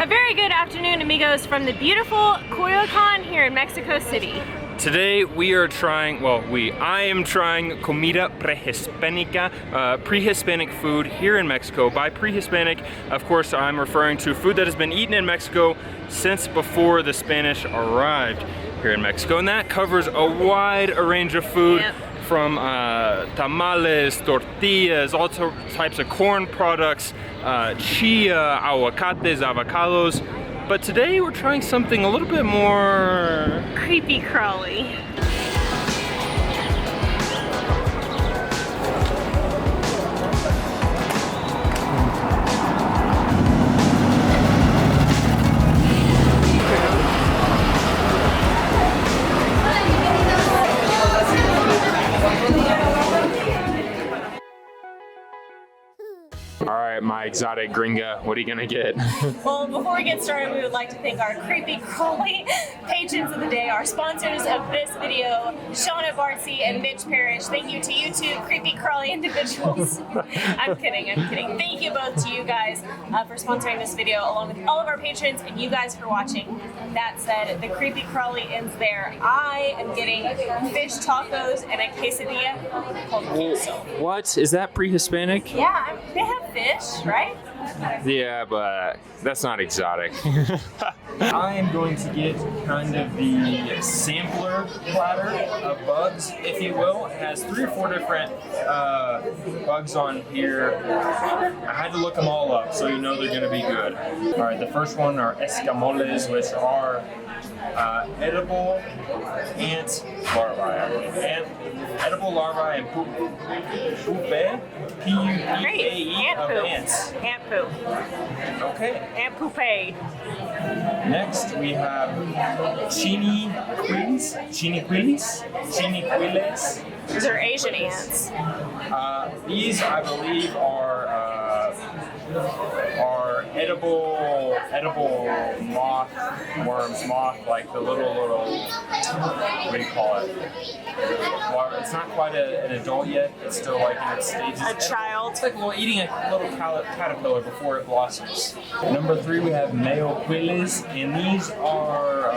A very good afternoon, amigos, from the beautiful Coyoacán here in Mexico City. Today we are trying, I am trying comida prehispánica, pre-Hispanic food here in Mexico. By pre-Hispanic, of course, I'm referring to food that has been eaten in Mexico since before the Spanish arrived here in Mexico. And that covers a wide range of food. Yep. From tamales, tortillas, all types of corn products, chia, aguacates, avocados. But today we're trying something a little bit more creepy crawly. Alright, my exotic gringa, what are you gonna get? Well, before we get started, we would like to thank our creepy crawly patrons of the day, our sponsors of this video, Shauna Bartsey and Mitch Parrish. Thank you to you two creepy crawly individuals. I'm kidding. Thank you both to you guys for sponsoring this video, along with all of our patrons and you guys for watching. That said, the creepy crawly ends there. I am getting fish tacos and a quesadilla called queso. What? Is that pre-Hispanic? Yeah, they have fish, right? Yeah, but that's not exotic. I am going to get kind of the sampler platter of bugs, if you will. It has 3 or 4 different bugs on here. I had to look them all up so you know they're going to be good. All right, the first one are ESCAMOLES, which are edible ant larvae. Edible larvae and pupae, P-U-P-A-E, of ants. Ant poop. Okay. Ant poopay. Next we have CHINICUILES. These are Asian ants. These, I believe, are edible moth, like the little, what do you call it? It's not quite an adult yet. It's still like in its stages. A child. It's like eating a little caterpillar before it blossoms. Number 3, we have MEOCUILES, and these are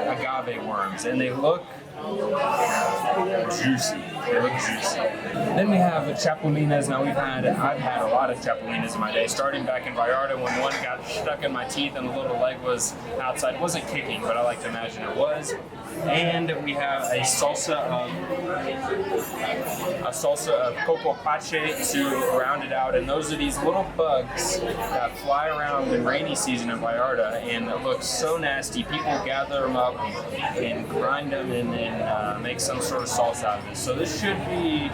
agave worms, and they look juicy. They look juicy. Then we have chapulines. Now I've had a lot of chapulines in my day, starting back in Vallarta when one got stuck in my teeth and the little leg was outside. It wasn't kicking, but I like to imagine it was. And we have a salsa of COCOPACHE to round it out. And those are these little bugs that fly around in rainy season in Vallarta, and it looks so nasty. People gather them up and grind them and make some sort of salsa out of it. So this should be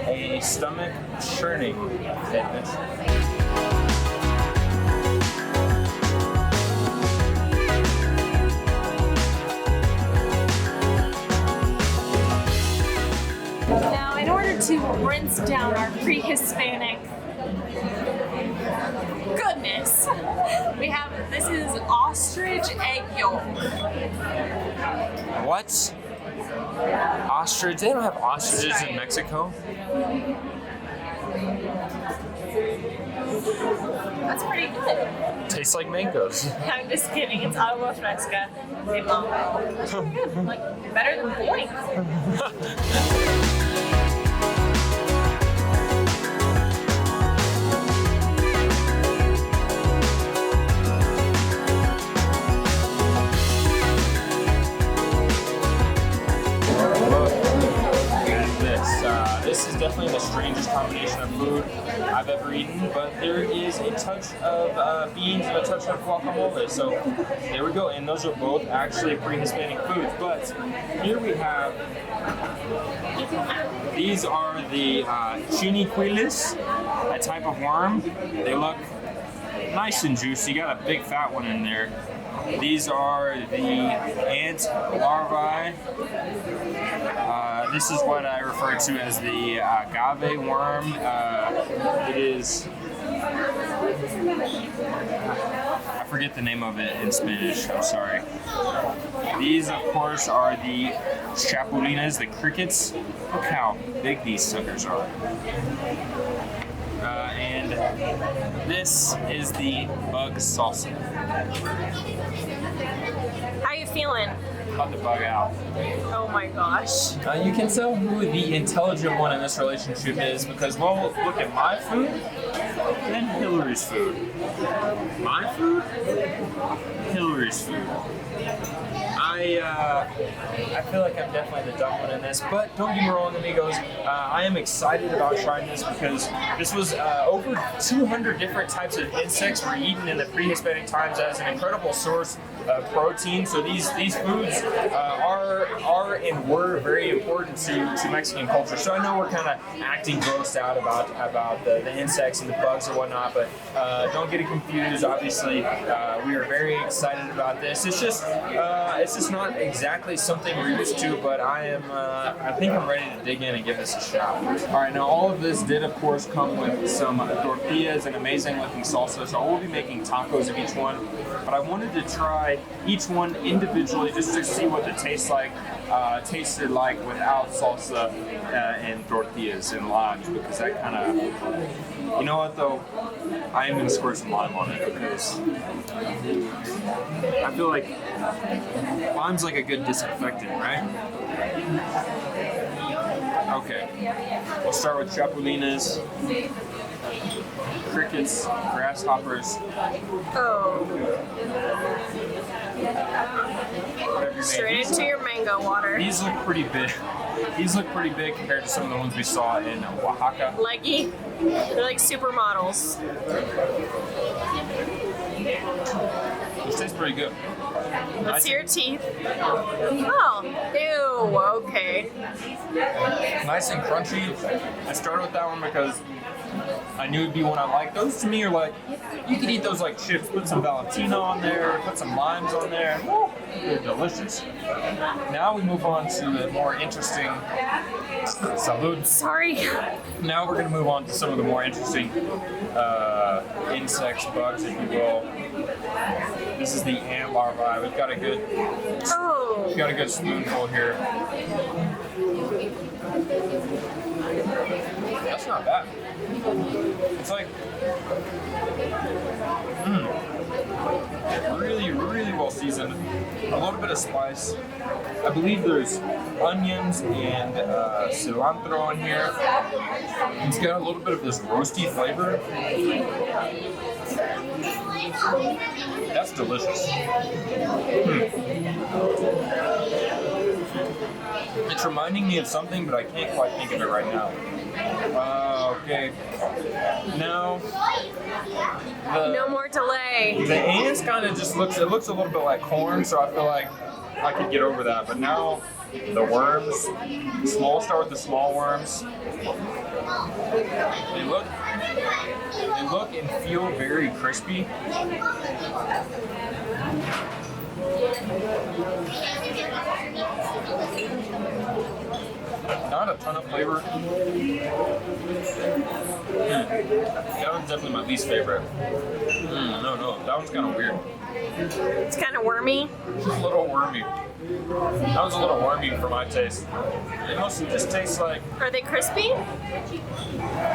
a stomach churning adventure. Now, in order to rinse down our pre-Hispanic goodness, this is ostrich egg yolk. What? Ostrich? They don't have ostriches in Mexico? That's pretty good. Tastes like mangoes. I'm just kidding. It's agua fresca de mango. That's pretty good. Like, better than boing. This is definitely the strangest combination of food I've ever eaten, but there is a touch of beans and a touch of guacamole. So there we go, and those are both actually pre-Hispanic foods. But here we have, these are the CHINICUILES, a type of worm. They look nice and juicy. You got a big fat one in there. These are the ant larvae. This is what I refer to as the agave worm. It is, I forget the name of it in Spanish, I'm sorry. These, of course, are the chapulines, the crickets. Look how big these suckers are. And This is the bug salsa. How you feeling? Cut the bug out. Oh my gosh. You can tell who the intelligent one in this relationship is because, well, look at my food and Hillary's food. My food, Hillary's food. I feel like I'm definitely the dumb one in this, but don't get me wrong, amigos. I am excited about trying this because this was over 200 different types of insects were eaten in the prehispanic times as an incredible source of protein. So these foods are and were very important to Mexican culture. So I know we're kind of acting grossed out about the insects and the bugs and whatnot, but don't get it confused. Obviously, we are very excited about this. It's just not exactly something we're used to, but I think I'm ready to dig in and give this a shot. All right, now all of this did, of course, come with some tortillas and amazing-looking salsa, so I will be making tacos of each one, but I wanted to try each one individually just to see what it tasted like without salsa and tortillas and limes, because that kind of, you know what though, I am gonna squirt some lime on it because I feel like lime's like a good disinfectant, right? Okay, we'll start with chapulines, crickets, grasshoppers. Oh. Whatever you Straight into your mango water. These look pretty big. These look pretty big compared to some of the ones we saw in Oaxaca. Leggy. They're like supermodels. This tastes pretty good. Let's see your teeth. Oh, ew, okay. Nice and crunchy. I started with that one because I knew it'd be one I liked. Those to me are like, you could eat those like chips, put some Valentina on there, put some limes on there, and woo, they're delicious. Now we move on to the more interesting, salud. Sorry. Now we're gonna move on to some of the more interesting insects, bugs, if you will. This is the ant larvae. We've got a good spoonful here. That's not bad. It's like, really, really well seasoned. A little bit of spice. I believe there's onions and cilantro in here. It's got a little bit of this roasty flavor. That's delicious. It's reminding me of something, but I can't quite think of it right now. Okay. Now, No more delay. the ants kind of just looks a little bit like corn, so I feel like I could get over that. But now, the worms, start with the small worms. They look and feel very crispy. Not a ton of flavor. That one's definitely my least favorite. No, that one's kind of weird. It's kind of wormy. It's a little wormy. That was a little wormy for my taste. They mostly just taste like... Are they crispy?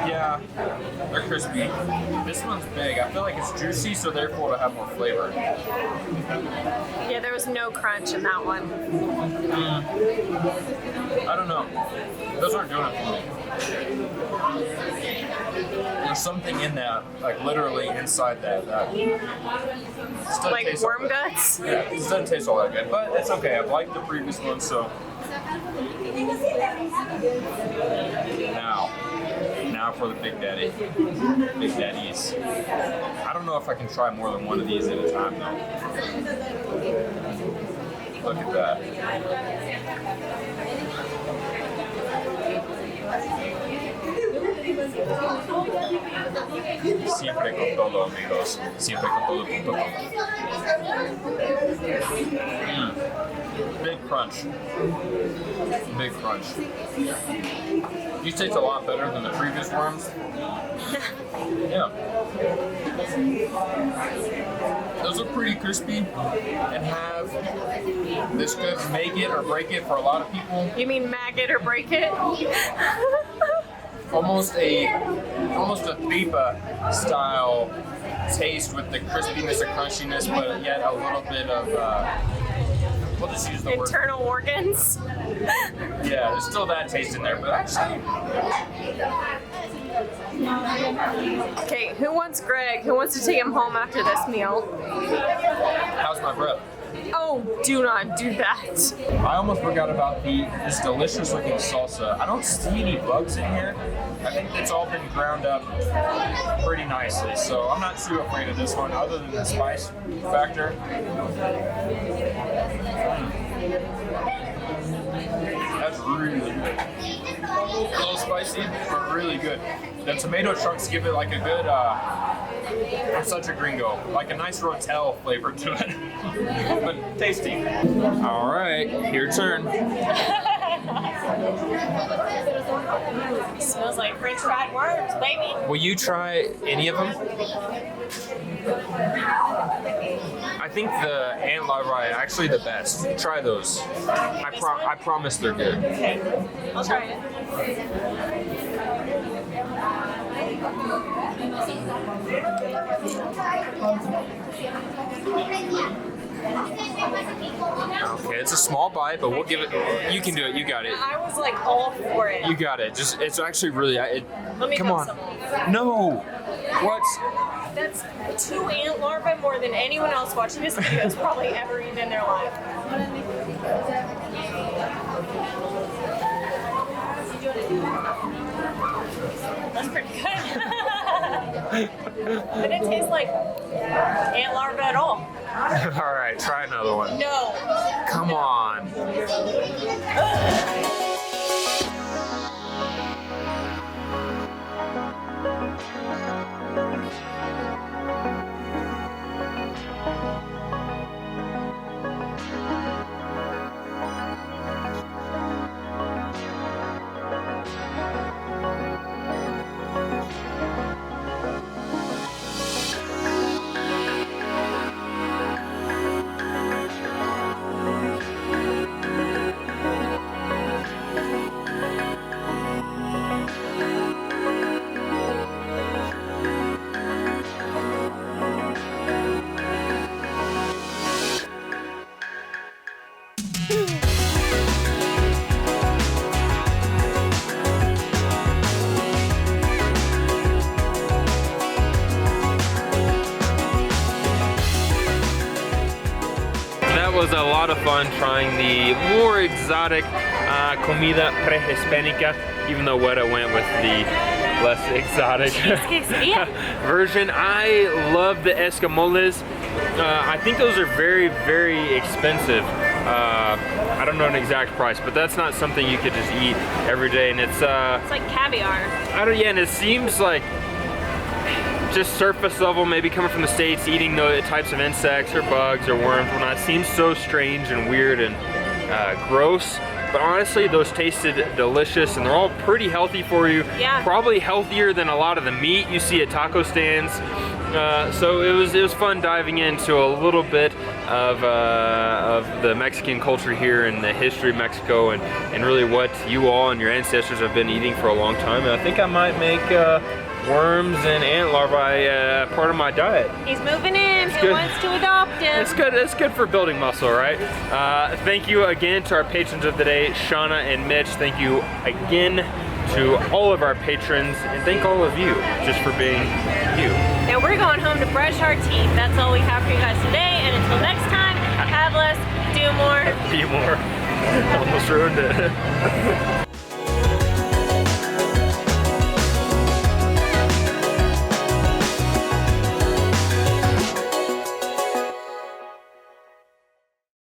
Yeah, they're crispy. This one's big. I feel like it's juicy, so therefore it'll have more flavor. Yeah, there was no crunch in that one. I don't know. Those aren't doing it for me. There's something in that, like literally inside that still Like worm guts? Yeah, it doesn't taste all that good, but it's okay. I've liked the previous one, so. Now for the Big Daddies. I don't know if I can try more than one of these at a time, though. Look at that. Siempre con todo, amigos. Siempre con todo.com. Big crunch. Big crunch. These taste a lot better than the previous worms. Yeah. Those are pretty crispy and have this could make it or break it for a lot of people. You mean maggot or break it? Almost a almost a pipa style taste with the crispiness and crunchiness, but yet a little bit of, we'll just use the word. Internal organs. Yeah, there's still that taste in there, but actually. Okay, who wants Greg? Who wants to take him home after this meal? How's my breath? Oh, do not do that. I almost forgot about this delicious looking salsa. I don't see any bugs in here. I think it's all been ground up pretty nicely, so I'm not too afraid of this one, other than the spice factor. That's really good. A little spicy, but really good. The tomato chunks give it like a good, I'm such a gringo, like a nice Rotel flavor to it, but tasty. All right, your turn. Smells like French fried worms, baby. Will you try any of them? I think the ant larvae are actually the best. Try those. I promise they're good. Okay, I'll try it. Okay, it's a small bite, but we'll give it. You can do it. You got it. I was like all for it. You got it. Just it's actually really. Let me come on. some. No. What? That's 2 ant larvae more than anyone else watching this video has probably ever eaten in their life. That's pretty good. It didn't taste like ant larvae at all. All right, try another one. No. Come on. Was a lot of fun trying the more exotic comida prehispánica, even though Weta went with the less exotic version. I love the ESCAMOLES. I think those are very, very expensive. I don't know an exact price, but that's not something you could just eat every day, and it's like caviar. Yeah, and it seems like just surface level, maybe coming from the States, eating the types of insects or bugs or worms, whatnot, seems so strange and weird and gross. But honestly, those tasted delicious, and they're all pretty healthy for you. Yeah. Probably healthier than a lot of the meat you see at taco stands. So it was fun diving into a little bit of the Mexican culture here and the history of Mexico, and really what you all and your ancestors have been eating for a long time. And I think I might make worms and ant larvae part of my diet. He's moving in. He wants to adopt him. It's good. It's good for building muscle, right? Thank you again to our patrons of the day, Shauna and Mitch. Thank you again to all of our patrons, and thank all of you just for being you. Now we're going home to brush our teeth. That's all we have for you guys today. And until next time, have less, do more. Be more. Almost ruined it.